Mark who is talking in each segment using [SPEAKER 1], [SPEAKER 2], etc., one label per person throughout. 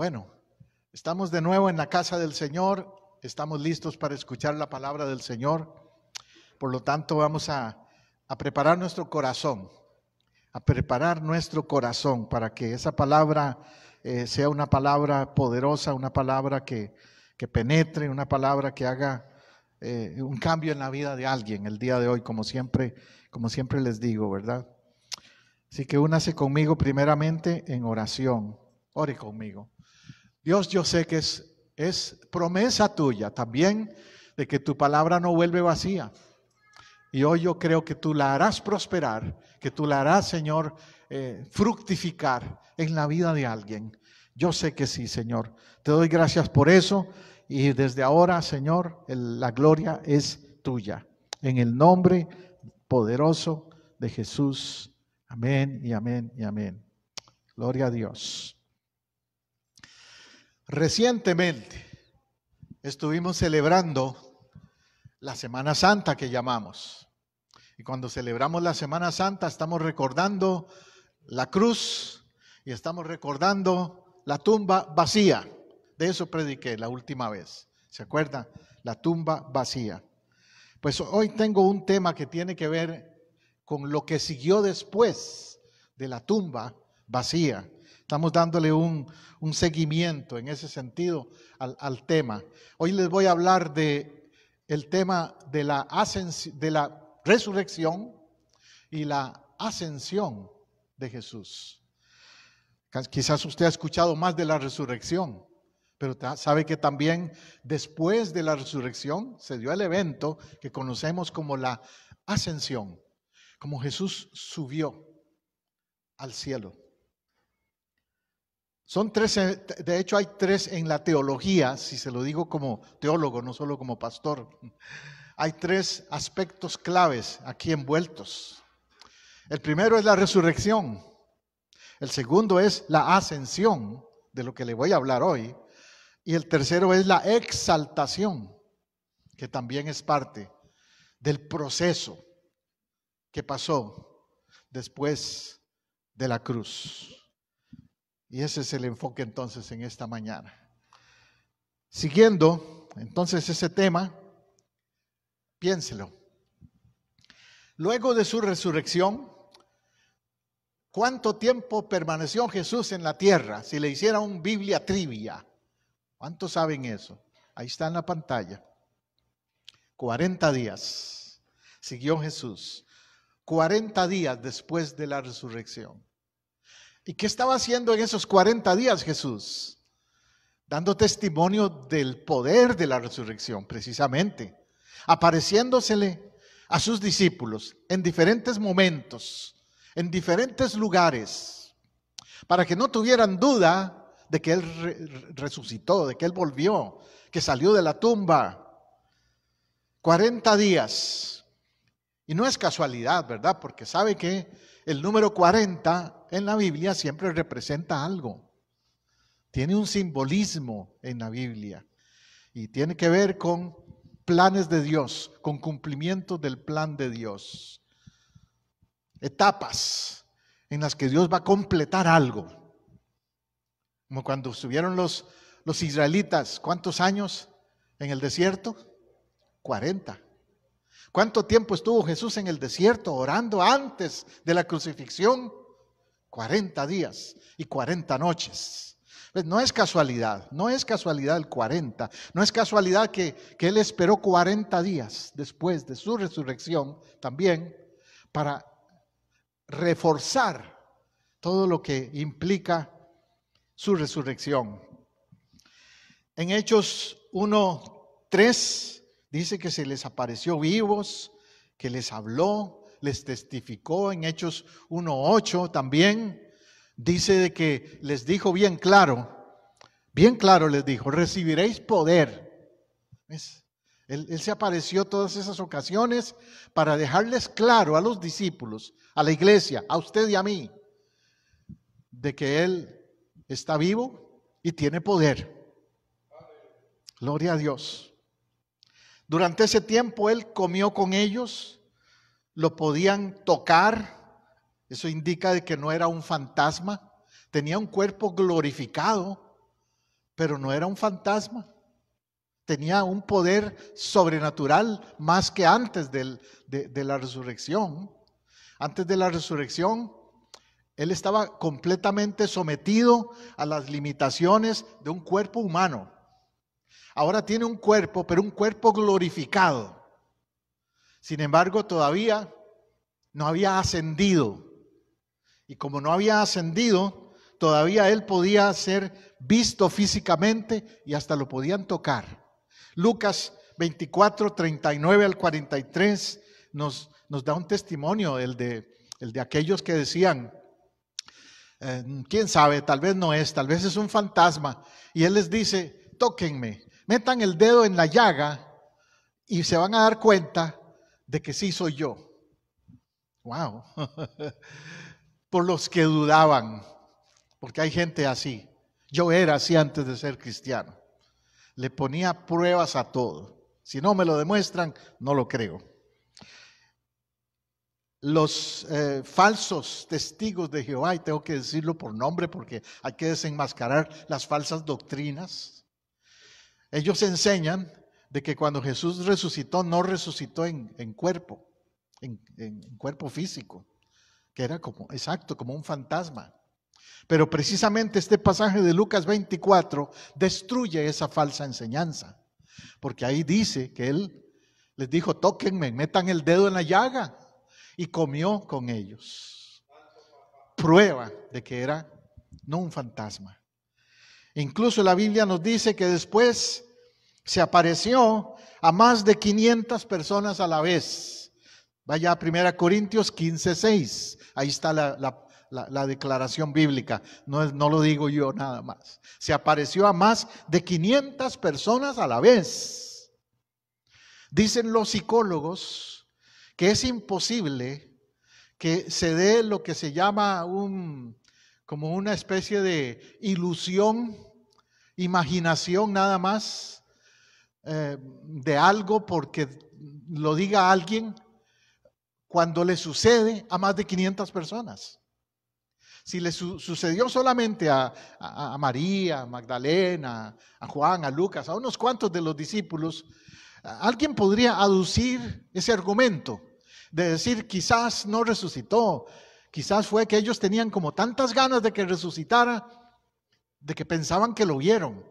[SPEAKER 1] Bueno, estamos de nuevo en la casa del Señor, estamos listos para escuchar la palabra del Señor. Por lo tanto, vamos a preparar nuestro corazón, para que esa palabra sea una palabra poderosa, una palabra que penetre, una palabra que haga un cambio en la vida de alguien el día de hoy, como siempre les digo, ¿verdad? Así que únase conmigo primeramente en oración. Ore conmigo. Dios, yo sé que es promesa tuya también de que tu palabra no vuelve vacía. Y hoy yo creo que tú la harás prosperar, que tú la harás, Señor, fructificar en la vida de alguien. Yo sé que sí, Señor. Te doy gracias por eso y desde ahora, Señor, la gloria es tuya. En el nombre poderoso de Jesús. Amén y amén y amén. Gloria a Dios. Recientemente estuvimos celebrando la Semana Santa que llamamos. Y cuando celebramos la Semana Santa estamos recordando la cruz y estamos recordando la tumba vacía. De eso prediqué la última vez. ¿Se acuerdan? La tumba vacía. Pues hoy tengo un tema que tiene que ver con lo que siguió después de la tumba vacía. Estamos dándole un seguimiento en ese sentido al tema. Hoy les voy a hablar el tema de la resurrección y la ascensión de Jesús. Quizás usted ha escuchado más de la resurrección, pero sabe que también después de la resurrección se dio el evento que conocemos como la ascensión, como Jesús subió al cielo. Son tres, de hecho hay tres en la teología, si se lo digo como teólogo, no solo como pastor. Hay tres aspectos claves aquí envueltos. El primero es la resurrección. El segundo es la ascensión, de lo que le voy a hablar hoy. Y el tercero es la exaltación, que también es parte del proceso que pasó después de la cruz. Y ese es el enfoque entonces en esta mañana. Siguiendo entonces ese tema, piénselo. Luego de su resurrección, ¿cuánto tiempo permaneció Jesús en la tierra? Si le hiciera un Biblia trivia, ¿cuántos saben eso? Ahí está en la pantalla. 40 días siguió Jesús. 40 días después de la resurrección. ¿Y qué estaba haciendo en esos 40 días Jesús? Dando testimonio del poder de la resurrección, precisamente. Apareciéndosele a sus discípulos en diferentes momentos, en diferentes lugares, para que no tuvieran duda de que Él resucitó, de que Él volvió, que salió de la tumba. 40 días. Y no es casualidad, ¿verdad? Porque sabe que el número 40 en la Biblia siempre representa algo. Tiene un simbolismo en la Biblia. Y tiene que ver con planes de Dios, con cumplimiento del plan de Dios. Etapas en las que Dios va a completar algo. Como cuando estuvieron los israelitas, ¿cuántos años en el desierto? 40. ¿Cuánto tiempo estuvo Jesús en el desierto orando antes de la crucifixión? 40 días y 40 noches. Pues no es casualidad el 40. No es casualidad que Él esperó 40 días después de su resurrección también para reforzar todo lo que implica su resurrección. En Hechos 1:3 dice que se les apareció vivos, que les habló, les testificó. En Hechos 1:8 también dice de que les dijo bien claro les dijo, recibiréis poder. Él se apareció todas esas ocasiones para dejarles claro a los discípulos, a la iglesia, a usted y a mí, de que Él está vivo y tiene poder. Gloria a Dios. Durante ese tiempo Él comió con ellos, lo podían tocar, eso indica de que no era un fantasma, tenía un cuerpo glorificado, pero no era un fantasma. Tenía un poder sobrenatural más que antes de la resurrección. Antes de la resurrección, él estaba completamente sometido a las limitaciones de un cuerpo humano. Ahora tiene un cuerpo, pero un cuerpo glorificado. Sin embargo, todavía no había ascendido. Y como no había ascendido, todavía él podía ser visto físicamente y hasta lo podían tocar. Lucas 24, 39 al 43 nos da un testimonio, el de aquellos que decían, quién sabe, tal vez no es, tal vez es un fantasma. Y él les dice, tóquenme, metan el dedo en la llaga y se van a dar cuenta de que sí soy yo. Wow. Por los que dudaban, porque hay gente así. Yo era así antes de ser cristiano. Le ponía pruebas a todo. Si no me lo demuestran, no lo creo. Los falsos testigos de Jehová, y tengo que decirlo por nombre porque hay que desenmascarar las falsas doctrinas. Ellos enseñan de que cuando Jesús resucitó, no resucitó en cuerpo, en cuerpo físico, que era como un fantasma. Pero precisamente este pasaje de Lucas 24 destruye esa falsa enseñanza, porque ahí dice que él les dijo, tóquenme, metan el dedo en la llaga, y comió con ellos. Prueba de que era no un fantasma. Incluso la Biblia nos dice que después se apareció a más de 500 personas a la vez. Vaya a 1 Corintios 15:6. Ahí está la declaración bíblica. No lo digo yo nada más. Se apareció a más de 500 personas a la vez. Dicen los psicólogos que es imposible que se dé lo que se llama como una especie de ilusión, imaginación nada más de algo porque lo diga alguien cuando le sucede a más de 500 personas. Si le sucedió solamente a María, a Magdalena, a Juan, a Lucas, a unos cuantos de los discípulos, alguien podría aducir ese argumento de decir quizás no resucitó, quizás fue que ellos tenían como tantas ganas de que resucitara, de que pensaban que lo vieron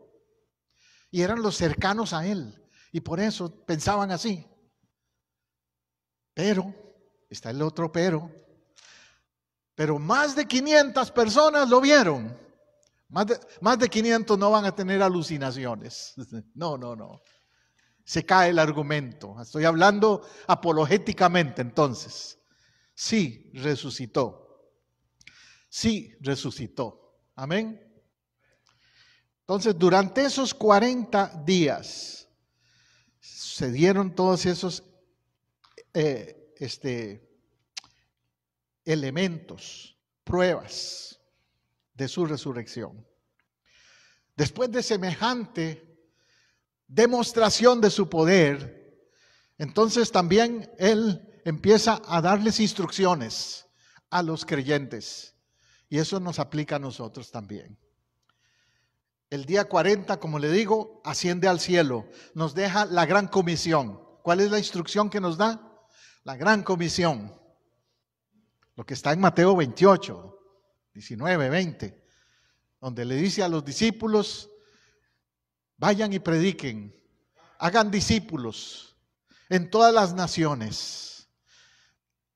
[SPEAKER 1] y eran los cercanos a él y por eso pensaban así. Pero, está el otro pero más de 500 personas lo vieron. Más de 500 no van a tener alucinaciones. No. Se cae el argumento. Estoy hablando apologéticamente entonces. Sí resucitó. Sí resucitó. Amén. Entonces, durante esos 40 días se dieron todos esos elementos, pruebas de su resurrección. Después de semejante demostración de su poder, entonces también él empieza a darles instrucciones a los creyentes. Y eso nos aplica a nosotros también. El día 40, como le digo, asciende al cielo. Nos deja la gran comisión. ¿Cuál es la instrucción que nos da? La gran comisión. Lo que está en Mateo 28, 19, 20. Donde le dice a los discípulos, vayan y prediquen, hagan discípulos en todas las naciones.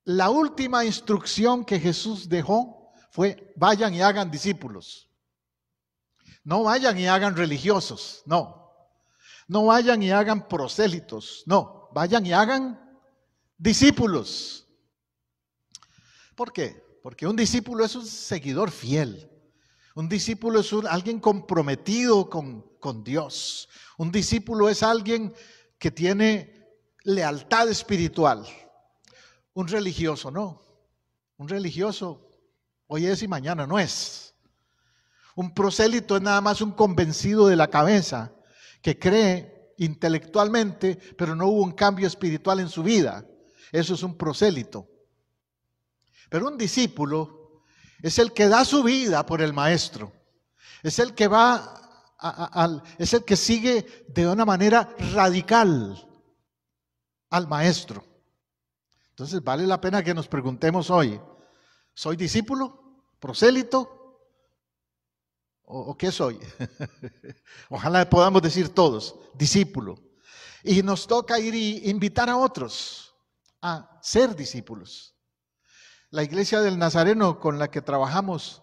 [SPEAKER 1] La última instrucción que Jesús dejó fue, vayan y hagan discípulos. No vayan y hagan religiosos, no. No vayan y hagan prosélitos, no. Vayan y hagan discípulos. ¿Por qué? Porque un discípulo es un seguidor fiel. Un discípulo es alguien comprometido con Dios. Un discípulo es alguien que tiene lealtad espiritual. Un religioso no. Un religioso hoy es y mañana no es. Un prosélito es nada más un convencido de la cabeza que cree intelectualmente, pero no hubo un cambio espiritual en su vida. Eso es un prosélito. Pero un discípulo es el que da su vida por el maestro. Es el que va es el que sigue de una manera radical al maestro. Entonces vale la pena que nos preguntemos hoy, ¿soy discípulo? ¿Prosélito? ¿O qué soy? Ojalá podamos decir todos, discípulo. Y nos toca ir y invitar a otros a ser discípulos. La iglesia del Nazareno con la que trabajamos,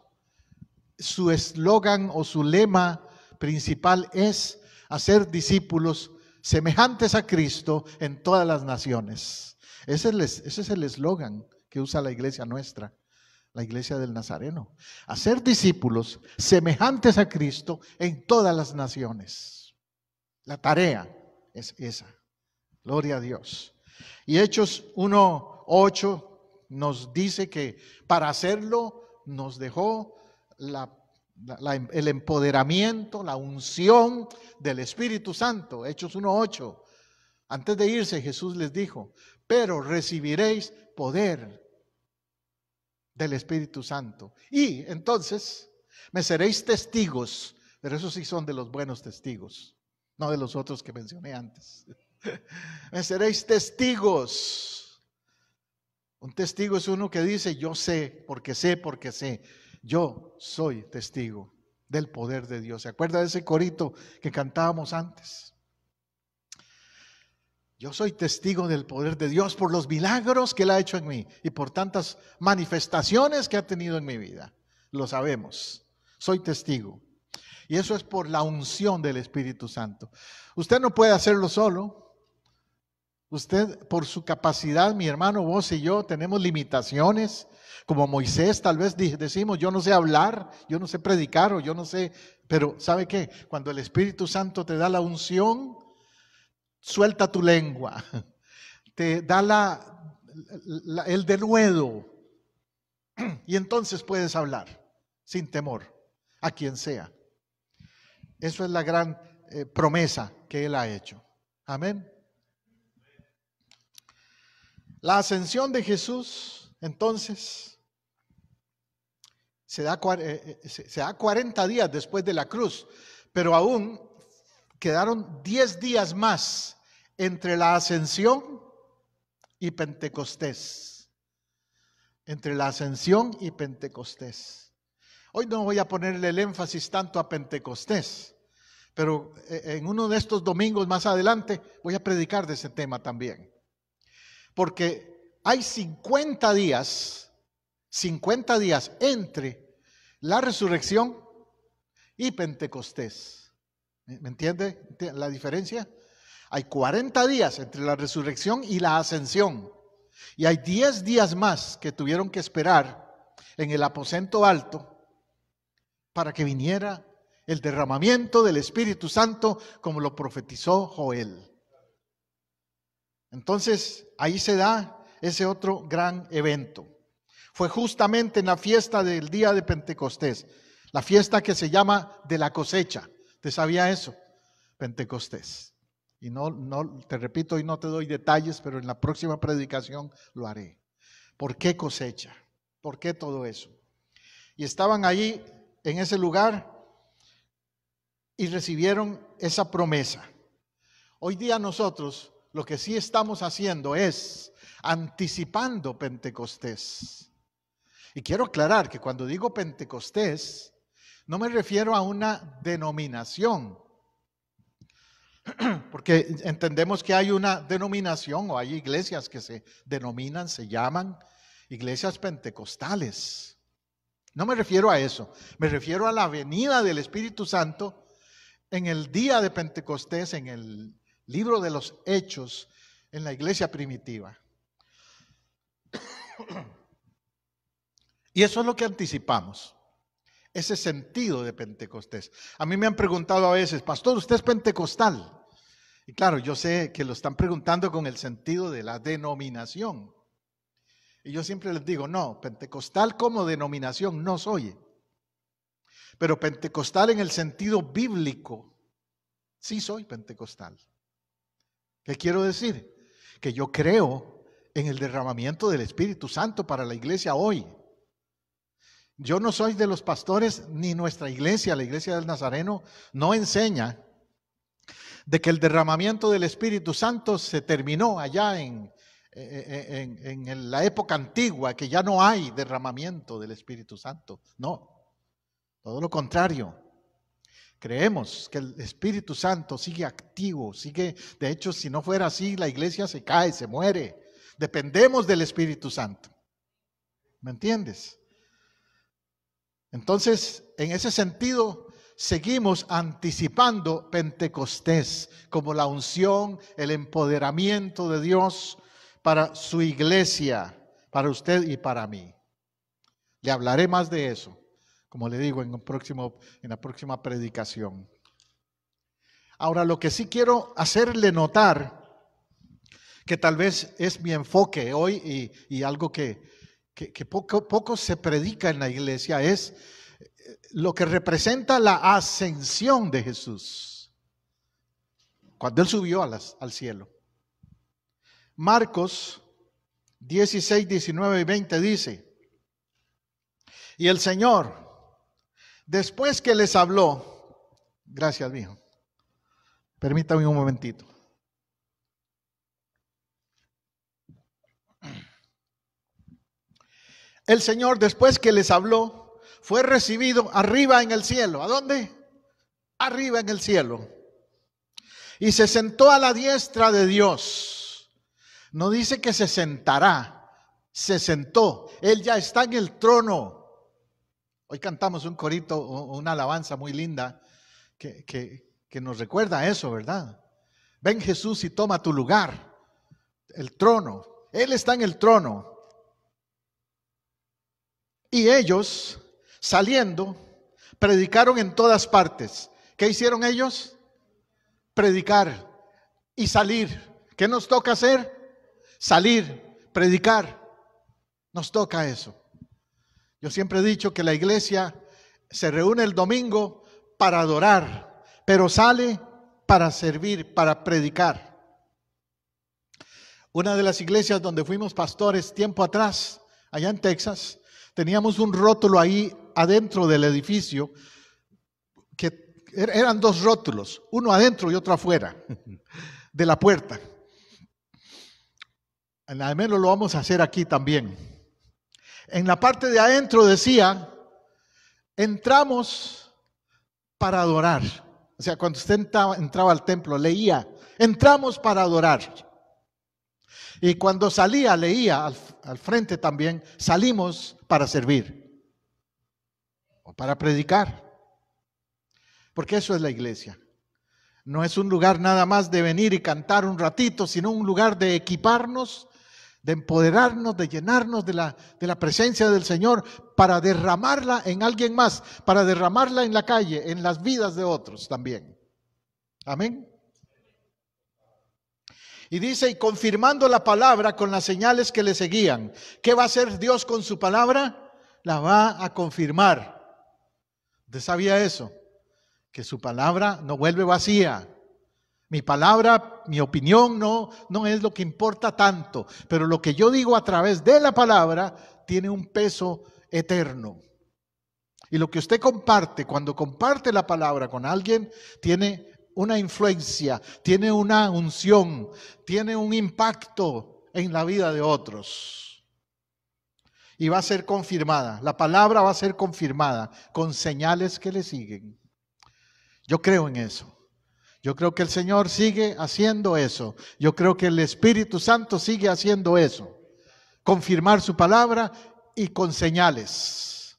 [SPEAKER 1] su eslogan o su lema principal es hacer discípulos semejantes a Cristo en todas las naciones. Ese es el eslogan que usa la iglesia nuestra, la iglesia del Nazareno. Hacer discípulos semejantes a Cristo en todas las naciones. La tarea es esa. Gloria a Dios. Y Hechos 1:8 nos dice que para hacerlo nos dejó el empoderamiento, la unción del Espíritu Santo. Hechos 1:8. Antes de irse, Jesús les dijo, pero recibiréis poder del Espíritu Santo. Y entonces me seréis testigos, pero esos sí son de los buenos testigos, no de los otros que mencioné antes. Me seréis testigos. Un testigo es uno que dice, yo sé, porque sé, porque sé. Yo soy testigo del poder de Dios. ¿Se acuerda de ese corito que cantábamos antes? Yo soy testigo del poder de Dios por los milagros que Él ha hecho en mí y por tantas manifestaciones que ha tenido en mi vida. Lo sabemos. Soy testigo. Y eso es por la unción del Espíritu Santo. Usted no puede hacerlo solo. Usted, por su capacidad, mi hermano, vos y yo, tenemos limitaciones. Como Moisés, tal vez decimos, yo no sé hablar, yo no sé predicar o yo no sé. Pero, ¿sabe qué? Cuando el Espíritu Santo te da la unción, suelta tu lengua, te da el denuedo y entonces puedes hablar sin temor a quien sea. Eso es la gran promesa que Él ha hecho. Amén. La ascensión de Jesús, entonces, se da 40 días después de la cruz, pero aún quedaron 10 días más entre la ascensión y Pentecostés. Entre la ascensión y Pentecostés. Hoy no voy a ponerle el énfasis tanto a Pentecostés, pero en uno de estos domingos más adelante voy a predicar de ese tema también. Porque hay 50 días entre la resurrección y Pentecostés. ¿Me entiende la diferencia? Hay 40 días entre la resurrección y la ascensión. Y hay 10 días más que tuvieron que esperar en el aposento alto para que viniera el derramamiento del Espíritu Santo como lo profetizó Joel. Entonces, ahí se da ese otro gran evento. Fue justamente en la fiesta del día de Pentecostés, la fiesta que se llama de la cosecha. ¿Te sabía eso? Pentecostés. Y no, te repito, y no te doy detalles, pero en la próxima predicación lo haré. ¿Por qué cosecha? ¿Por qué todo eso? Y estaban allí en ese lugar y recibieron esa promesa. Hoy día nosotros lo que sí estamos haciendo es anticipando Pentecostés. Y quiero aclarar que cuando digo Pentecostés, no me refiero a una denominación, porque entendemos que hay una denominación o hay iglesias que se denominan, se llaman iglesias pentecostales. No me refiero a eso, me refiero a la venida del Espíritu Santo en el día de Pentecostés, en el libro de los Hechos, en la iglesia primitiva. Y eso es lo que anticipamos, ese sentido de Pentecostés. A mí me han preguntado a veces, pastor, ¿usted es pentecostal? Y claro, yo sé que lo están preguntando con el sentido de la denominación. Y yo siempre les digo, no, pentecostal como denominación no soy. Pero pentecostal en el sentido bíblico, sí soy pentecostal. ¿Qué quiero decir? Que yo creo en el derramamiento del Espíritu Santo para la iglesia hoy. Yo no soy de los pastores, ni nuestra iglesia, la iglesia del Nazareno, no enseña de que el derramamiento del Espíritu Santo se terminó allá en la época antigua, que ya no hay derramamiento del Espíritu Santo. No, todo lo contrario. Creemos que el Espíritu Santo sigue activo, de hecho, si no fuera así, la iglesia se cae, se muere. Dependemos del Espíritu Santo. ¿Me entiendes? Entonces, en ese sentido, seguimos anticipando Pentecostés como la unción, el empoderamiento de Dios para su iglesia, para usted y para mí. Le hablaré más de eso, como le digo, en la próxima predicación. Ahora, lo que sí quiero hacerle notar, que tal vez es mi enfoque hoy y algo que poco se predica en la iglesia, es lo que representa la ascensión de Jesús, cuando Él subió al cielo. Marcos 16, 19 y 20 dice: y el Señor, después que les habló, gracias, mijo, permítame un momentito. El Señor, después que les habló, fue recibido arriba en el cielo. ¿A dónde? Arriba en el cielo. Y se sentó a la diestra de Dios. No dice que se sentará, se sentó. Él ya está en el trono. Hoy cantamos un corito, una alabanza muy linda que nos recuerda a eso, ¿verdad? Ven Jesús y toma tu lugar, el trono. Él está en el trono. Y ellos, saliendo, predicaron en todas partes. ¿Qué hicieron ellos? Predicar y salir. ¿Qué nos toca hacer? Salir, predicar. Nos toca eso. Yo siempre he dicho que la iglesia se reúne el domingo para adorar, pero sale para servir, para predicar. Una de las iglesias donde fuimos pastores tiempo atrás, allá en Texas, teníamos un rótulo ahí adentro del edificio, que eran dos rótulos, uno adentro y otro afuera de la puerta. Al menos lo vamos a hacer aquí también. En la parte de adentro decía: entramos para adorar. O sea, cuando usted entraba al templo, leía: entramos para adorar. Y cuando salía, leía al frente también: salimos para servir o para predicar. Porque eso es la iglesia. No es un lugar nada más de venir y cantar un ratito, sino un lugar de equiparnos, de empoderarnos, de llenarnos de la presencia del Señor para derramarla en alguien más, para derramarla en la calle, en las vidas de otros también. Amén. Y dice: y confirmando la palabra con las señales que le seguían. ¿Qué va a hacer Dios con su palabra? La va a confirmar. ¿Usted sabía eso? Que su palabra no vuelve vacía. Mi palabra, mi opinión no es lo que importa tanto, pero lo que yo digo a través de la palabra tiene un peso eterno. Y lo que usted comparte, cuando comparte la palabra con alguien, tiene una influencia, tiene una unción, tiene un impacto en la vida de otros. Y va a ser confirmada, la palabra va a ser confirmada con señales que le siguen. Yo creo en eso. Yo creo que el Señor sigue haciendo eso. Yo creo que el Espíritu Santo sigue haciendo eso. Confirmar su palabra y con señales.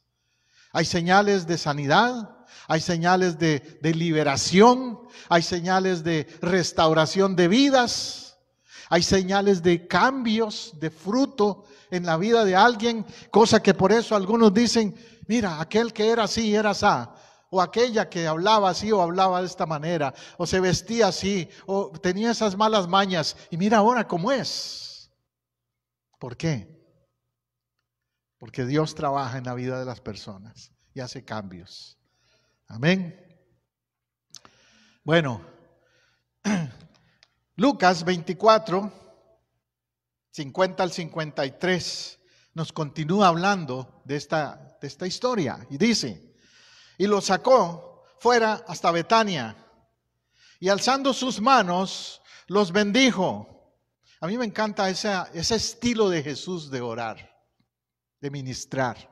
[SPEAKER 1] Hay señales de sanidad, hay señales de liberación, hay señales de restauración de vidas, hay señales de cambios, de fruto en la vida de alguien, cosa que por eso algunos dicen: mira, aquel que era así, era así. O aquella que hablaba así o hablaba de esta manera, o se vestía así, o tenía esas malas mañas, y mira ahora cómo es. ¿Por qué? Porque Dios trabaja en la vida de las personas y hace cambios. Amén. Bueno, Lucas 24, 50 al 53, nos continúa hablando de esta historia y dice, y los sacó fuera hasta Betania y alzando sus manos los bendijo. A mí me encanta ese estilo de Jesús de orar, de ministrar.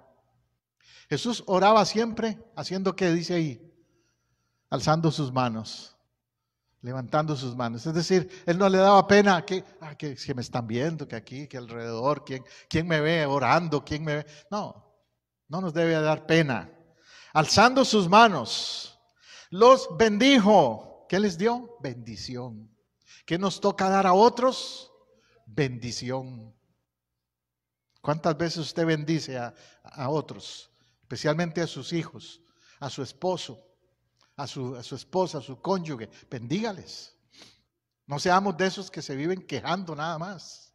[SPEAKER 1] Jesús oraba siempre haciendo, ¿qué dice ahí? Alzando sus manos, levantando sus manos. Es decir, Él no le daba pena que me están viendo, que aquí, que alrededor, quién me ve orando, quién me ve. No nos debe dar pena. Alzando sus manos, los bendijo. ¿Qué les dio? Bendición. ¿Qué nos toca dar a otros? Bendición. ¿Cuántas veces usted bendice a otros? Especialmente a sus hijos, a su esposo, a su esposa, a su cónyuge. Bendígales. No seamos de esos que se viven quejando nada más.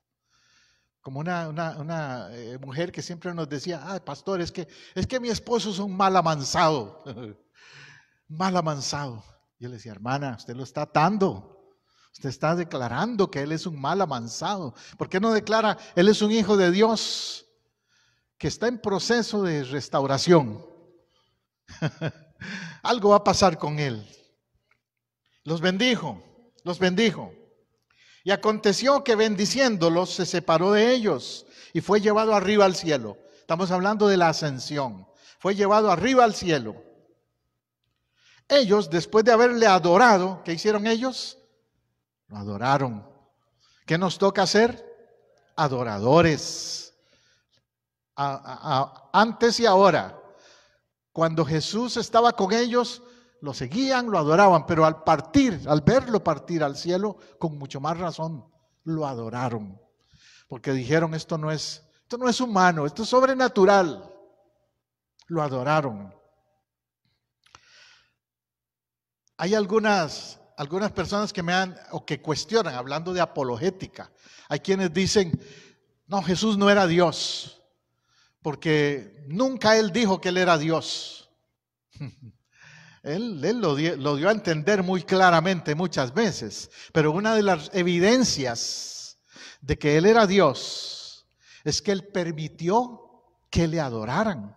[SPEAKER 1] Como una mujer que siempre nos decía, pastor, es que mi esposo es un mal amansado. Mal amansado. Yo le decía, hermana, usted lo está atando. Usted está declarando que él es un mal amansado. ¿Por qué no declara, él es un hijo de Dios que está en proceso de restauración? Algo va a pasar con él. Los bendijo. Y aconteció que bendiciéndolos se separó de ellos y fue llevado arriba al cielo. Estamos hablando de la ascensión. Fue llevado arriba al cielo. Ellos, después de haberle adorado, ¿qué hicieron ellos? Lo adoraron. ¿Qué nos toca hacer? Adoradores. Antes y ahora. Cuando Jesús estaba con ellos, lo seguían, lo adoraban, pero al verlo partir al cielo, con mucho más razón, lo adoraron. Porque dijeron, esto no es humano, esto es sobrenatural. Lo adoraron. Hay algunas personas que cuestionan, hablando de apologética. Hay quienes dicen, no, Jesús no era Dios, porque nunca Él dijo que Él era Dios. Él lo dio a entender muy claramente muchas veces, pero una de las evidencias de que Él era Dios es que Él permitió que le adoraran.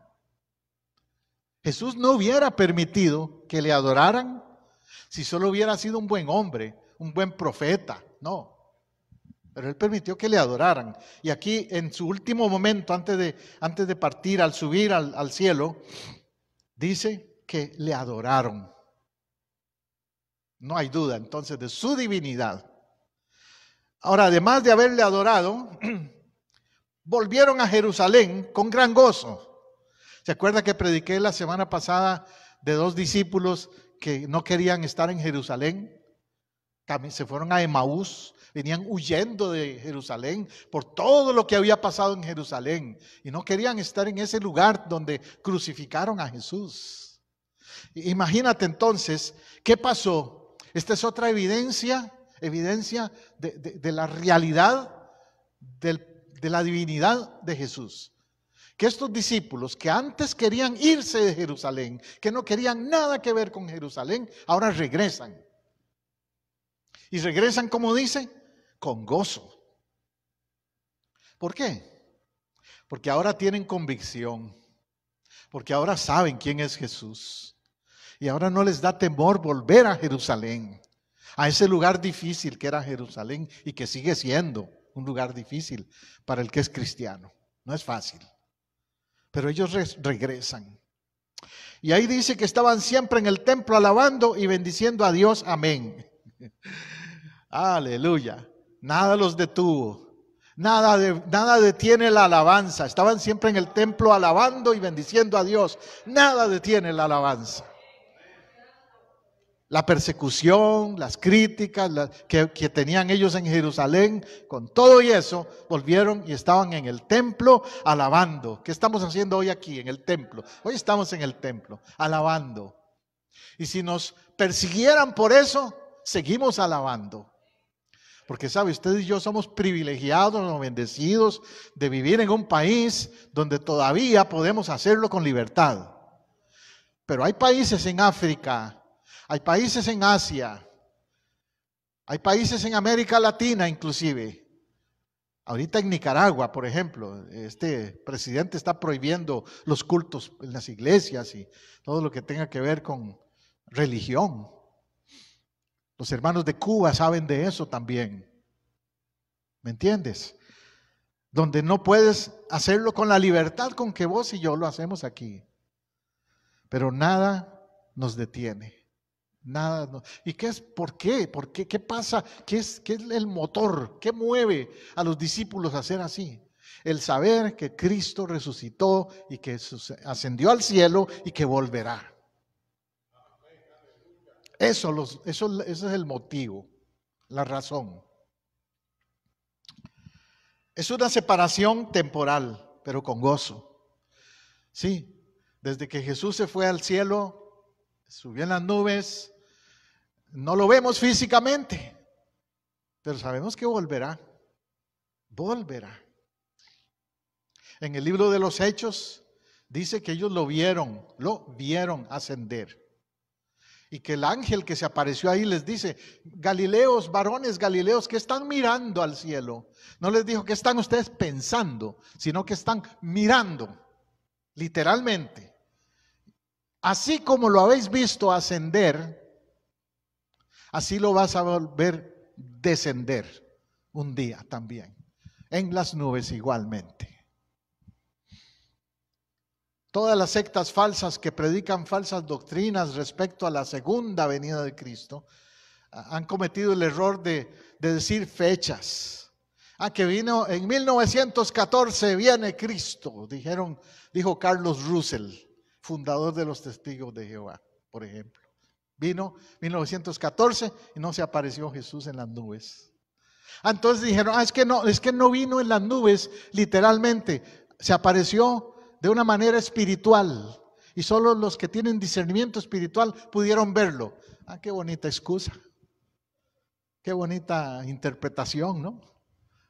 [SPEAKER 1] Jesús no hubiera permitido que le adoraran si solo hubiera sido un buen hombre, un buen profeta, no. Pero Él permitió que le adoraran. Y aquí en su último momento, antes de partir, al subir al cielo, dice que le adoraron. No hay duda entonces de su divinidad. Ahora, además de haberle adorado, volvieron a Jerusalén con gran gozo. ¿Se acuerda que prediqué la semana pasada de 2 discípulos que no querían estar en Jerusalén? Se fueron a Emaús, venían huyendo de Jerusalén por todo lo que había pasado en Jerusalén y no querían estar en ese lugar donde crucificaron a Jesús. Imagínate entonces, ¿qué pasó? Esta es otra evidencia de la realidad de la divinidad de Jesús. Que estos discípulos que antes querían irse de Jerusalén, que no querían nada que ver con Jerusalén, ahora regresan. Y regresan, como dice, con gozo. ¿Por qué? Porque ahora tienen convicción. Porque ahora saben quién es Jesús. Y ahora no les da temor volver a Jerusalén. A ese lugar difícil que era Jerusalén y que sigue siendo un lugar difícil para el que es cristiano. No es fácil. Pero ellos regresan. Y ahí dice que estaban siempre en el templo alabando y bendiciendo a Dios. Amén. Aleluya. Nada los detuvo. Nada detiene la alabanza. Estaban siempre en el templo alabando y bendiciendo a Dios. Nada detiene la alabanza. La persecución, las críticas que tenían ellos en Jerusalén, con todo y eso, volvieron y estaban en el templo alabando. ¿Qué estamos haciendo hoy aquí en el templo? Hoy estamos en el templo, alabando. Y si nos persiguieran por eso, seguimos alabando. Porque sabe, usted y yo somos privilegiados o bendecidos de vivir en un país donde todavía podemos hacerlo con libertad. Pero hay países en África, hay países en Asia, hay países en América Latina inclusive, Ahorita en Nicaragua, por ejemplo, este presidente está prohibiendo los cultos en las iglesias y todo lo que tenga que ver con religión. Los hermanos de Cuba saben de eso también. ¿Me entiendes? Donde no puedes hacerlo con la libertad con que vos y yo lo hacemos aquí. Pero nada nos detiene. Nada. ¿Y qué es? ¿Por qué? ¿Por qué? ¿Qué pasa? ¿Qué es el motor? ¿Qué mueve a los discípulos a ser así? El saber que Cristo resucitó y que ascendió al cielo y que volverá. Ese es el motivo, la razón. Es una separación temporal, pero con gozo. Sí, desde que Jesús se fue al cielo, subió en las nubes. No lo vemos físicamente, pero sabemos que volverá. Volverá. En el libro de los Hechos dice que ellos lo vieron ascender. Y que el ángel que se apareció ahí les dice: Galileos, varones Galileos, que están mirando al cielo. No les dijo que están ustedes pensando, sino que están mirando, literalmente. Así como lo habéis visto ascender, así lo vas a volver descender un día también, en las nubes igualmente. Todas las sectas falsas que predican falsas doctrinas respecto a la segunda venida de Cristo han cometido el error de decir fechas. Que vino en 1914, viene Cristo, dijo Carlos Russell, fundador de los Testigos de Jehová, por ejemplo. Vino 1914 y no se apareció Jesús en las nubes. Entonces dijeron: es que no vino en las nubes literalmente, se apareció de una manera espiritual y solo los que tienen discernimiento espiritual pudieron verlo. Qué bonita excusa, qué bonita interpretación, ¿no?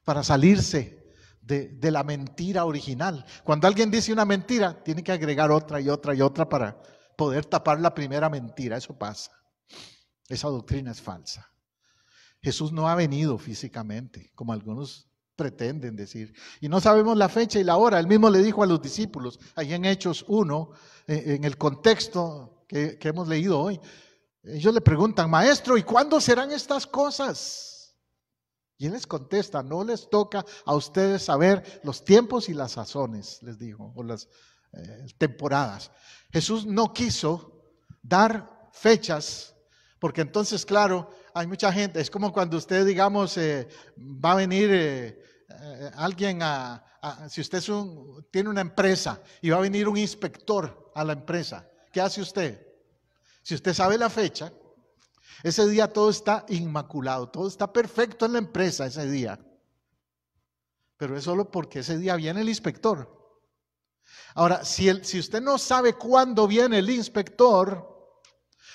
[SPEAKER 1] Para salirse de la mentira original. Cuando alguien dice una mentira, tiene que agregar otra y otra y otra para poder tapar la primera mentira. Eso pasa. Esa doctrina es falsa. Jesús no ha venido físicamente, como algunos pretenden decir. Y no sabemos la fecha y la hora. Él mismo le dijo a los discípulos, ahí en Hechos 1, en el contexto que hemos leído hoy, ellos le preguntan: Maestro, ¿y cuándo serán estas cosas? Y él les contesta: no les toca a ustedes saber los tiempos y las sazones, les dijo, o las temporadas. Jesús no quiso dar fechas, porque entonces, claro, hay mucha gente. Es como cuando usted, digamos, va a venir alguien si usted tiene una empresa y va a venir un inspector a la empresa. ¿Qué hace usted? Si usted sabe la fecha, ese día todo está inmaculado, todo está perfecto en la empresa ese día. Pero es solo porque ese día viene el inspector. Ahora, si usted no sabe cuándo viene el inspector,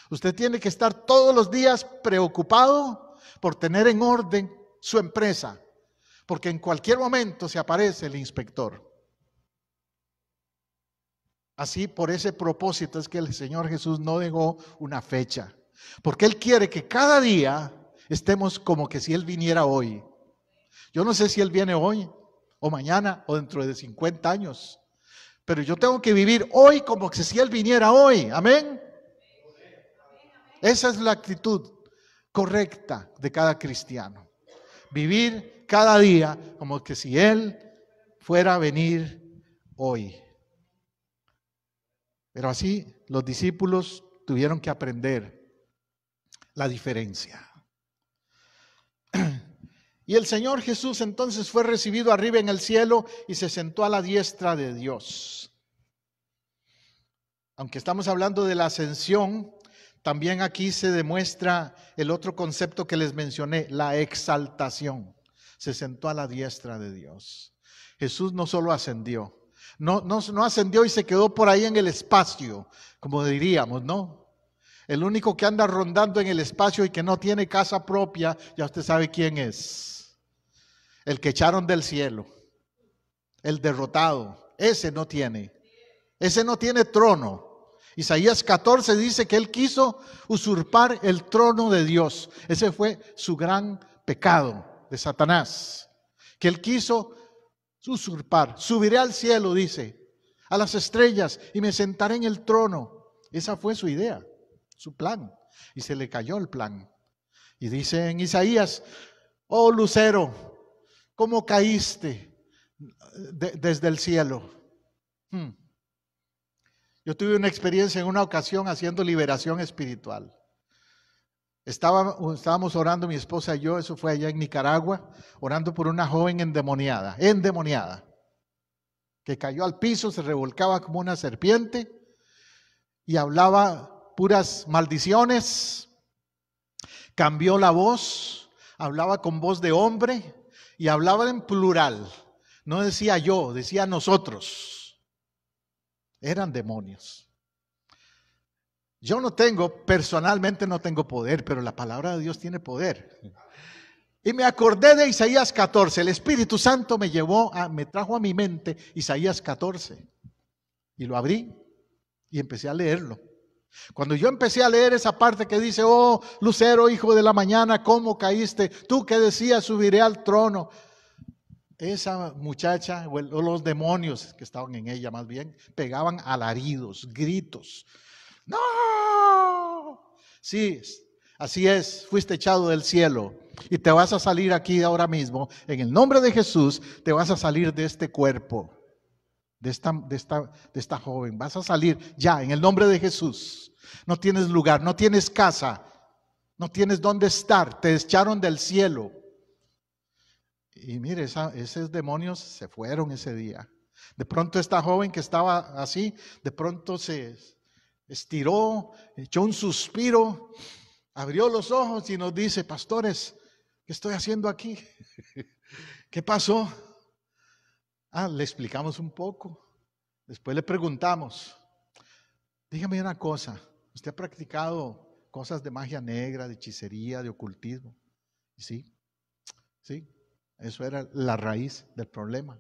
[SPEAKER 1] usted tiene que estar todos los días preocupado por tener en orden su empresa, porque en cualquier momento se aparece el inspector. Así, por ese propósito es que el Señor Jesús no dejó una fecha, porque Él quiere que cada día estemos como que si Él viniera hoy. Yo no sé si Él viene hoy, o mañana, o dentro de 50 años, pero yo tengo que vivir hoy como que si Él viniera hoy. Amén. Esa es la actitud correcta de cada cristiano. Vivir cada día como que si Él fuera a venir hoy. Pero así los discípulos tuvieron que aprender la diferencia. Y el Señor Jesús entonces fue recibido arriba en el cielo y se sentó a la diestra de Dios. Aunque estamos hablando de la ascensión, también aquí se demuestra el otro concepto que les mencioné, la exaltación. Se sentó a la diestra de Dios. Jesús no solo ascendió, no ascendió y se quedó por ahí en el espacio, como diríamos, ¿no? El único que anda rondando en el espacio y que no tiene casa propia, ya usted sabe quién es. El que echaron del cielo, el derrotado, ese no tiene trono. Isaías 14 dice que él quiso usurpar el trono de Dios. Ese fue su gran pecado de Satanás, que él quiso usurpar. Subiré al cielo, dice, a las estrellas y me sentaré en el trono. Esa fue su idea, su plan. Y se le cayó el plan. Y dice en Isaías, oh lucero, ¿cómo caíste desde el cielo? Yo tuve una experiencia en una ocasión haciendo liberación espiritual. Estábamos orando mi esposa y yo, eso fue allá en Nicaragua, orando por una joven endemoniada, que cayó al piso, se revolcaba como una serpiente y hablaba puras maldiciones, cambió la voz, hablaba con voz de hombre y hablaba en plural, no decía yo, decía nosotros. Eran demonios. Yo personalmente no tengo poder, pero la palabra de Dios tiene poder. Y me acordé de Isaías 14. El Espíritu Santo me trajo a mi mente Isaías 14. Y lo abrí y empecé a leerlo. Cuando yo empecé a leer esa parte que dice, oh lucero, hijo de la mañana, ¿cómo caíste? Tú que decías, subiré al trono. Esa muchacha, o los demonios que estaban en ella más bien, pegaban alaridos, gritos. ¡No! Sí, así es, fuiste echado del cielo y te vas a salir aquí ahora mismo. En el nombre de Jesús te vas a salir de este cuerpo, de esta joven. Vas a salir ya en el nombre de Jesús. No tienes lugar, no tienes casa, no tienes dónde estar. Te echaron del cielo. Y mire, esos demonios se fueron ese día. De pronto esta joven que estaba así, de pronto se estiró, echó un suspiro, abrió los ojos y nos dice, pastores, ¿qué estoy haciendo aquí? ¿Qué pasó? Le explicamos un poco. Después le preguntamos, dígame una cosa, ¿usted ha practicado cosas de magia negra, de hechicería, de ocultismo? Sí, eso era la raíz del problema.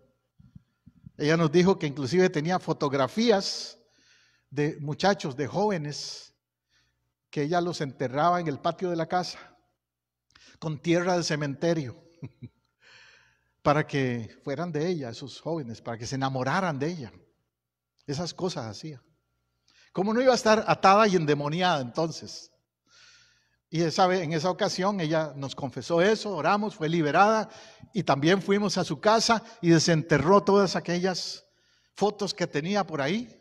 [SPEAKER 1] Ella nos dijo que inclusive tenía fotografías de muchachos, de jóvenes, que ella los enterraba en el patio de la casa, con tierra de cementerio, para que fueran de ella, esos jóvenes, para que se enamoraran de ella. Esas cosas hacía. ¿Cómo no iba a estar atada y endemoniada entonces? Y en esa ocasión ella nos confesó eso, oramos, fue liberada y también fuimos a su casa y desenterró todas aquellas fotos que tenía por ahí,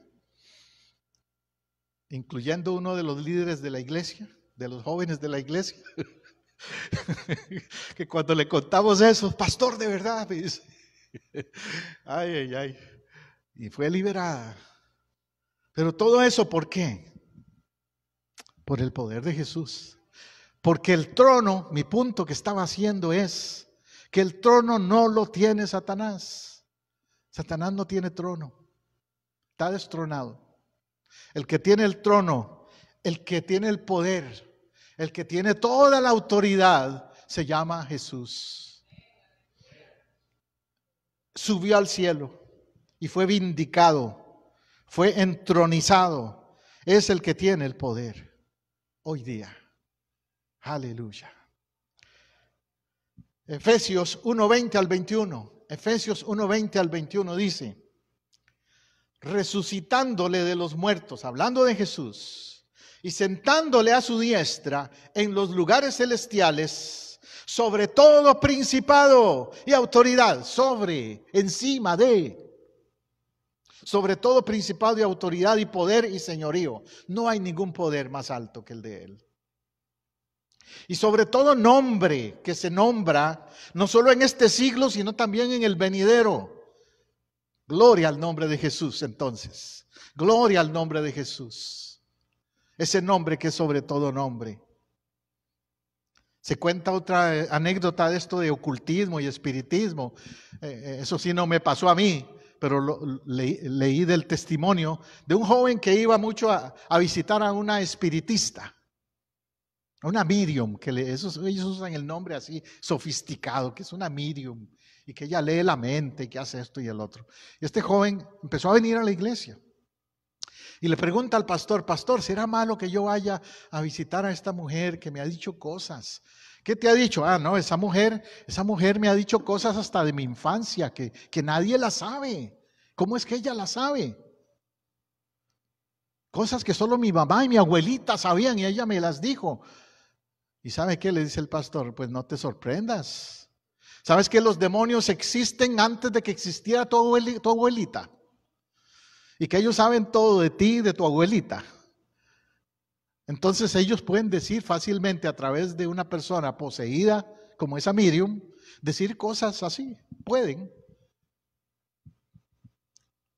[SPEAKER 1] incluyendo uno de los líderes de la iglesia, de los jóvenes de la iglesia, que cuando le contamos eso, pastor, de verdad, me dice, ay, y fue liberada. Pero todo eso, ¿por qué? Por el poder de Jesús. Porque el trono, mi punto que estaba haciendo es que el trono no lo tiene Satanás. Satanás no tiene trono, está destronado. El que tiene el trono, el que tiene el poder, el que tiene toda la autoridad, se llama Jesús. Subió al cielo y fue vindicado, fue entronizado. Es el que tiene el poder hoy día. Aleluya. Efesios 1:20 al 21. Efesios 1:20 al 21 dice, resucitándole de los muertos, hablando de Jesús, y sentándole a su diestra en los lugares celestiales, sobre todo principado y autoridad, encima de, sobre todo principado y autoridad y poder y señorío. No hay ningún poder más alto que el de Él. Y sobre todo nombre que se nombra, no solo en este siglo, sino también en el venidero. Gloria al nombre de Jesús entonces. Gloria al nombre de Jesús. Ese nombre que es sobre todo nombre. Se cuenta otra anécdota de esto de ocultismo y espiritismo. Eso sí no me pasó a mí, pero leí del testimonio de un joven que iba mucho a visitar a una espiritista. Una medium, ellos usan el nombre así sofisticado, que es una medium, y que ella lee la mente, y que hace esto y el otro. Y este joven empezó a venir a la iglesia. Y le pregunta al pastor, pastor, ¿será malo que yo vaya a visitar a esta mujer que me ha dicho cosas? ¿Qué te ha dicho? Ah, no, esa mujer me ha dicho cosas hasta de mi infancia que nadie la sabe. ¿Cómo es que ella la sabe? Cosas que solo mi mamá y mi abuelita sabían y ella me las dijo. ¿Y sabe qué le dice el pastor? Pues no te sorprendas. ¿Sabes que los demonios existen antes de que existiera tu abuelita? Y que ellos saben todo de ti y de tu abuelita. Entonces ellos pueden decir fácilmente a través de una persona poseída como esa Miriam, decir cosas así, pueden.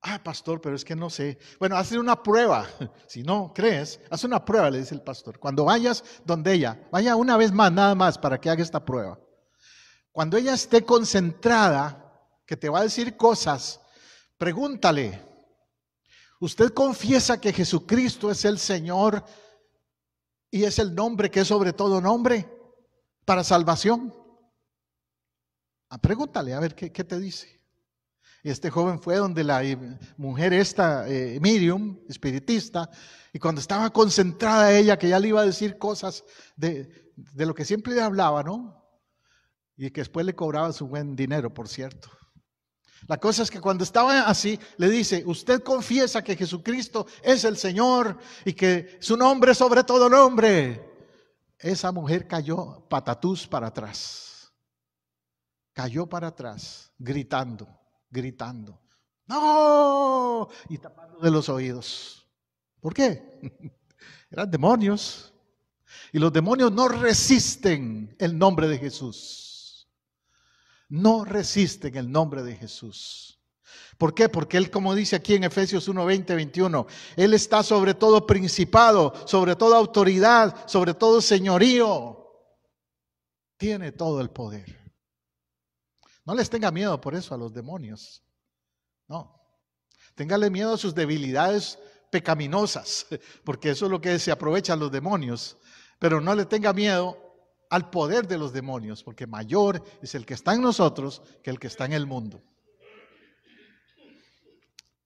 [SPEAKER 1] Ah, pastor, pero es que no sé. Bueno, haz una prueba. Si no crees, haz una prueba, le dice el pastor. Cuando vayas donde ella, vaya una vez más, nada más, para que haga esta prueba. Cuando ella esté concentrada, que te va a decir cosas, pregúntale, ¿usted confiesa que Jesucristo es el Señor y es el nombre que es sobre todo nombre para salvación? Pregúntale a ver qué te dice. Y este joven fue donde la mujer esta, Miriam, espiritista, y cuando estaba concentrada ella, que ya le iba a decir cosas de lo que siempre le hablaba, ¿no? Y que después le cobraba su buen dinero, por cierto. La cosa es que cuando estaba así, le dice, usted confiesa que Jesucristo es el Señor y que su nombre es sobre todo nombre. Esa mujer cayó patatús para atrás. Cayó para atrás, gritando. ¡No! Y tapando de los oídos. ¿Por qué? Eran demonios. Y los demonios no resisten el nombre de Jesús. No resisten el nombre de Jesús. ¿Por qué? Porque Él, como dice aquí en Efesios 1, 20, 21, Él está sobre todo principado, sobre toda autoridad, sobre todo señorío. Tiene todo el poder. No les tenga miedo por eso a los demonios. No. Téngale miedo a sus debilidades pecaminosas, porque eso es lo que se aprovechan los demonios. Pero no le tenga miedo al poder de los demonios, porque mayor es el que está en nosotros que el que está en el mundo.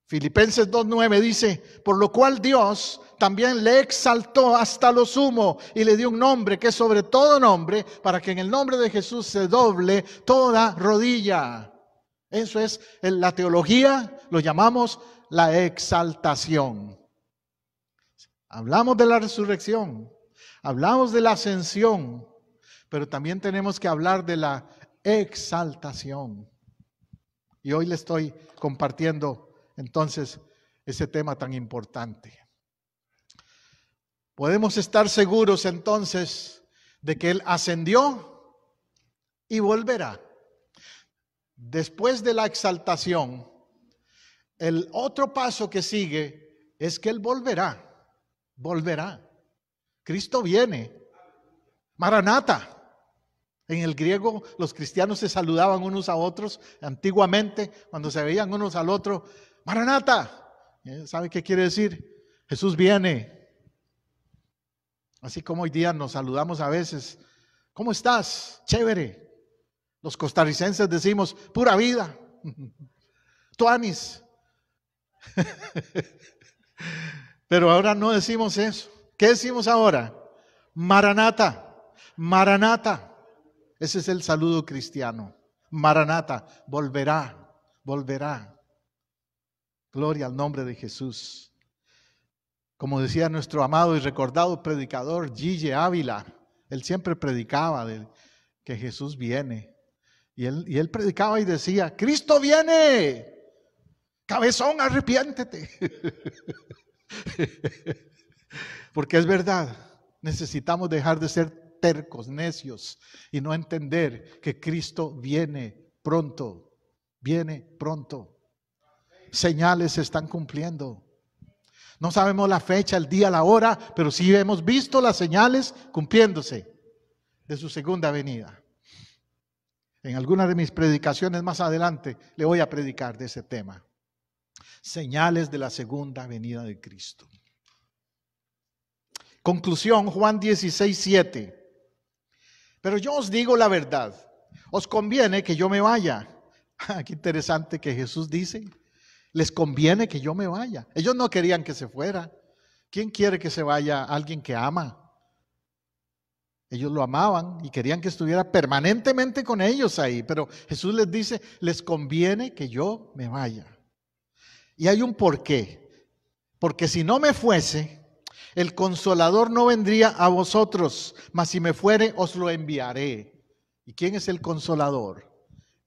[SPEAKER 1] Filipenses 2:9 dice, por lo cual Dios también le exaltó hasta lo sumo y le dio un nombre que es sobre todo nombre, para que en el nombre de Jesús se doble toda rodilla. Eso es, en la teología lo llamamos la exaltación. Hablamos de la resurrección, hablamos de la ascensión, pero también tenemos que hablar de la exaltación. Y hoy le estoy compartiendo entonces ese tema tan importante. Podemos estar seguros entonces de que Él ascendió y volverá. Después de la exaltación, el otro paso que sigue es que Él volverá. Cristo viene. Maranata. En el griego los cristianos se saludaban unos a otros antiguamente cuando se veían unos al otro. Maranata. ¿Sabe qué quiere decir? Jesús viene. Así como hoy día nos saludamos a veces. ¿Cómo estás? Chévere. Los costarricenses decimos pura vida. Tuanis. Pero ahora no decimos eso. ¿Qué decimos ahora? Maranata. Maranata. Ese es el saludo cristiano. Maranata. Volverá. Volverá. Gloria al nombre de Jesús. Como decía nuestro amado y recordado predicador Gille Ávila, él siempre predicaba de que Jesús viene. Y él predicaba y decía, Cristo viene, cabezón, arrepiéntete. Porque es verdad, necesitamos dejar de ser tercos, necios y no entender que Cristo viene pronto, viene pronto. Señales se están cumpliendo. No sabemos la fecha, el día, la hora, pero sí hemos visto las señales cumpliéndose de su segunda venida. En alguna de mis predicaciones más adelante le voy a predicar de ese tema. Señales de la segunda venida de Cristo. Conclusión, Juan 16:7. Pero yo os digo la verdad, os conviene que yo me vaya. Qué interesante que Jesús dice, les conviene que yo me vaya. Ellos no querían que se fuera. ¿Quién quiere que se vaya alguien que ama? Ellos lo amaban y querían que estuviera permanentemente con ellos ahí, pero Jesús les dice, les conviene que yo me vaya. Y hay un porqué. Porque si no me fuese, el Consolador no vendría a vosotros, mas si me fuere, os lo enviaré. ¿Y quién es el Consolador?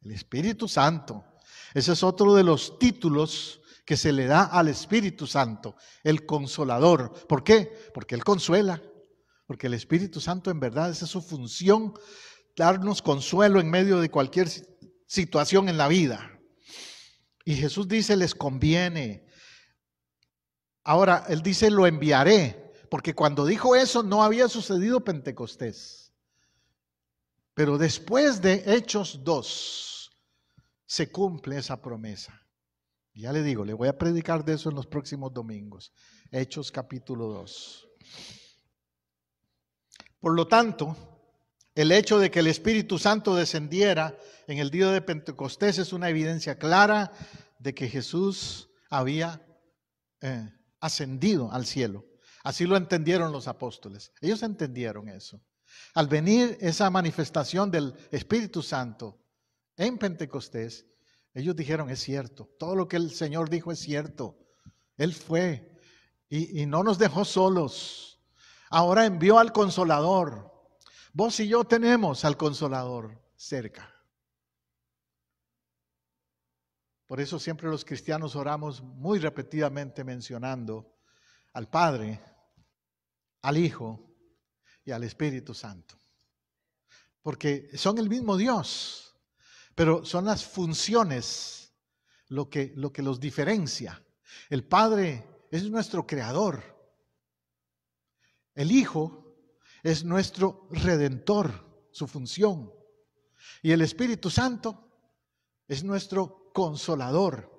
[SPEAKER 1] El Espíritu Santo. Ese es otro de los títulos que se le da al Espíritu Santo, el Consolador. ¿Por qué? Porque Él consuela. Porque el Espíritu Santo en verdad esa es su función, darnos consuelo en medio de cualquier situación en la vida. Y Jesús dice, les conviene. Ahora, Él dice, lo enviaré, porque cuando dijo eso no había sucedido Pentecostés. Pero después de Hechos 2, se cumple esa promesa. Ya le digo, le voy a predicar de eso en los próximos domingos. Hechos capítulo 2. Por lo tanto, el hecho de que el Espíritu Santo descendiera en el día de Pentecostés es una evidencia clara de que Jesús había ascendido al cielo. Así lo entendieron los apóstoles. Ellos entendieron eso. Al venir esa manifestación del Espíritu Santo en Pentecostés, ellos dijeron, es cierto, todo lo que el Señor dijo es cierto. Él fue y no nos dejó solos. Ahora envió al Consolador. Vos y yo tenemos al Consolador cerca. Por eso siempre los cristianos oramos muy repetidamente mencionando al Padre, al Hijo y al Espíritu Santo. Porque son el mismo Dios, pero son las funciones lo que los diferencia. El Padre es nuestro creador. El Hijo es nuestro redentor, su función. Y el Espíritu Santo es nuestro consolador.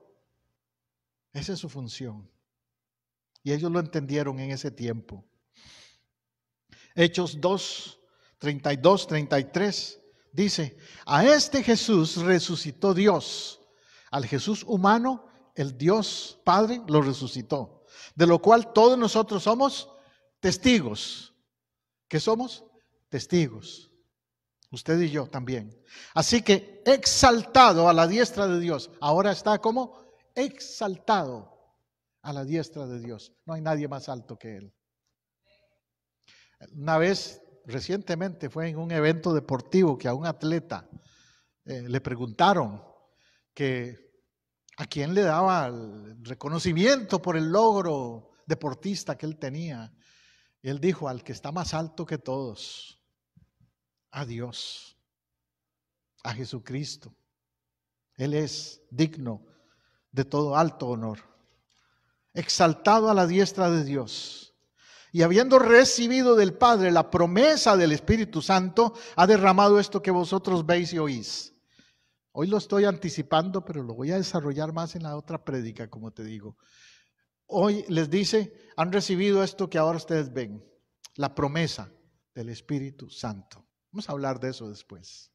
[SPEAKER 1] Esa es su función. Y ellos lo entendieron en ese tiempo. Hechos 2, 32, 33 dice, a este Jesús resucitó Dios. Al Jesús humano, el Dios Padre lo resucitó. De lo cual todos nosotros somos testigos. ¿Qué somos? Testigos. Usted y yo también. Así que exaltado a la diestra de Dios. Ahora está como exaltado a la diestra de Dios. No hay nadie más alto que Él. Una vez, recientemente, fue en un evento deportivo que a un atleta le preguntaron que a quién le daba el reconocimiento por el logro deportista que él tenía. Y él dijo, al que está más alto que todos, a Dios, a Jesucristo. Él es digno de todo alto honor. Exaltado a la diestra de Dios. Y habiendo recibido del Padre la promesa del Espíritu Santo, ha derramado esto que vosotros veis y oís. Hoy lo estoy anticipando, pero lo voy a desarrollar más en la otra prédica, como te digo. Hoy les dice, han recibido esto que ahora ustedes ven, la promesa del Espíritu Santo. Vamos a hablar de eso después.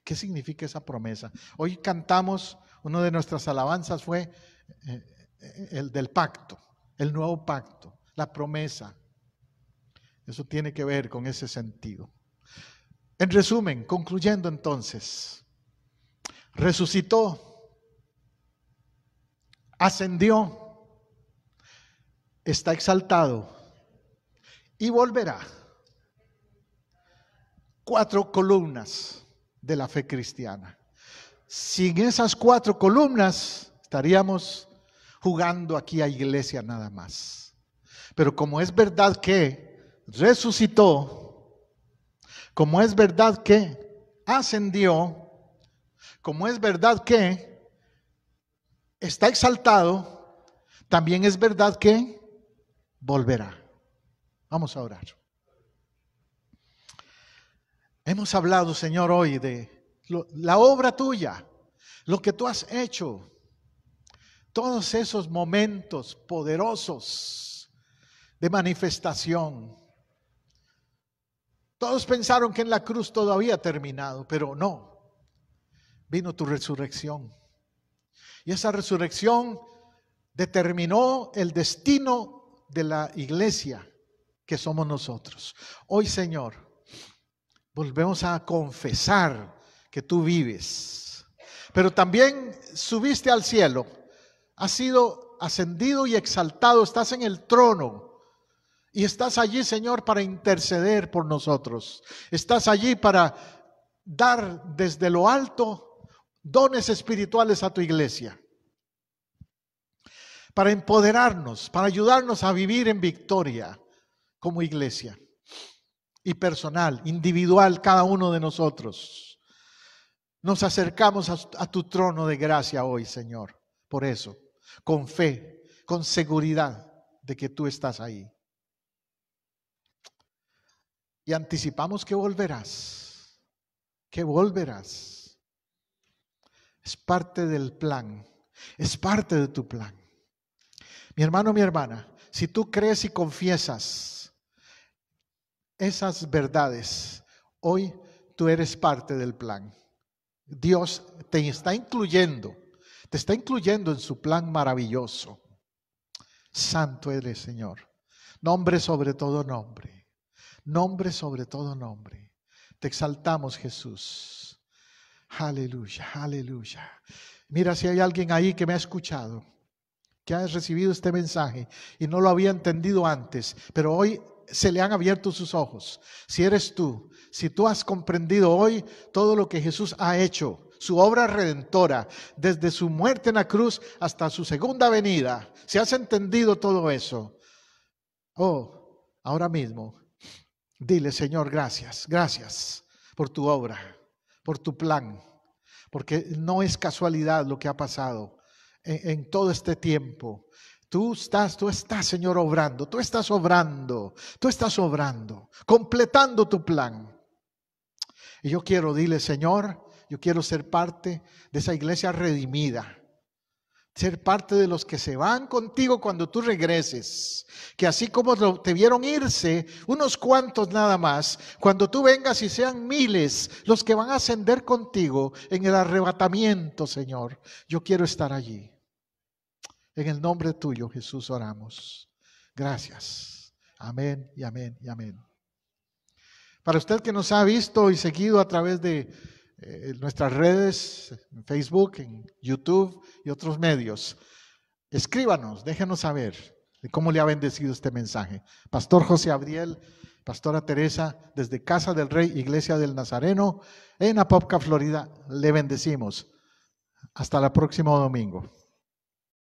[SPEAKER 1] ¿Qué significa esa promesa? Hoy cantamos, una de nuestras alabanzas fue el del pacto, el nuevo pacto, la promesa. Eso tiene que ver con ese sentido. En resumen, concluyendo entonces, resucitó, ascendió, está exaltado y volverá. 4 columnas de la fe cristiana. Sin esas 4 columnas estaríamos jugando aquí a iglesia nada más. Pero como es verdad que resucitó, como es verdad que ascendió, como es verdad que está exaltado, también es verdad que volverá. Vamos a orar. Hemos hablado, Señor, hoy de la obra tuya, lo que tú has hecho, todos esos momentos poderosos de manifestación. Todos pensaron que en la cruz todo había terminado, pero no. Vino tu resurrección. Y esa resurrección determinó el destino de la iglesia que somos nosotros. Hoy, Señor, volvemos a confesar que tú vives, pero también subiste al cielo, has sido ascendido y exaltado, estás en el trono. Y estás allí, Señor, para interceder por nosotros. Estás allí para dar desde lo alto dones espirituales a tu iglesia. Para empoderarnos, para ayudarnos a vivir en victoria como iglesia. Y personal, individual, cada uno de nosotros. Nos acercamos a tu trono de gracia hoy, Señor. Por eso, con fe, con seguridad de que tú estás ahí. Y anticipamos que volverás, que volverás. Es parte del plan, es parte de tu plan. Mi hermano, mi hermana, si tú crees y confiesas esas verdades, hoy tú eres parte del plan. Dios te está incluyendo en su plan maravilloso. Santo eres, Señor. Nombre sobre todo nombre. Nombre sobre todo nombre. Te exaltamos, Jesús. Aleluya, aleluya. Mira, si hay alguien ahí que me ha escuchado, que ha recibido este mensaje y no lo había entendido antes, pero hoy se le han abierto sus ojos. Si eres tú, si tú has comprendido hoy todo lo que Jesús ha hecho, su obra redentora, desde su muerte en la cruz hasta su segunda venida, si has entendido todo eso, ahora mismo, dile, Señor, gracias, gracias por tu obra, por tu plan, porque no es casualidad lo que ha pasado en todo este tiempo. Tú estás, Señor, obrando, tú estás obrando, completando tu plan. Y yo quiero, dile, Señor, yo quiero ser parte de esa iglesia redimida. Ser parte de los que se van contigo cuando tú regreses. Que así como te vieron irse, unos cuantos nada más, cuando tú vengas y sean miles los que van a ascender contigo en el arrebatamiento, Señor. Yo quiero estar allí. En el nombre tuyo, Jesús, oramos. Gracias. Amén y amén y amén. Para usted que nos ha visto y seguido a través de nuestras redes, en Facebook, en YouTube y otros medios, escríbanos, déjenos saber de cómo le ha bendecido este mensaje. Pastor José Abriel, Pastora Teresa, desde Casa del Rey, Iglesia del Nazareno, en Apopka, Florida, le bendecimos. Hasta el próximo domingo.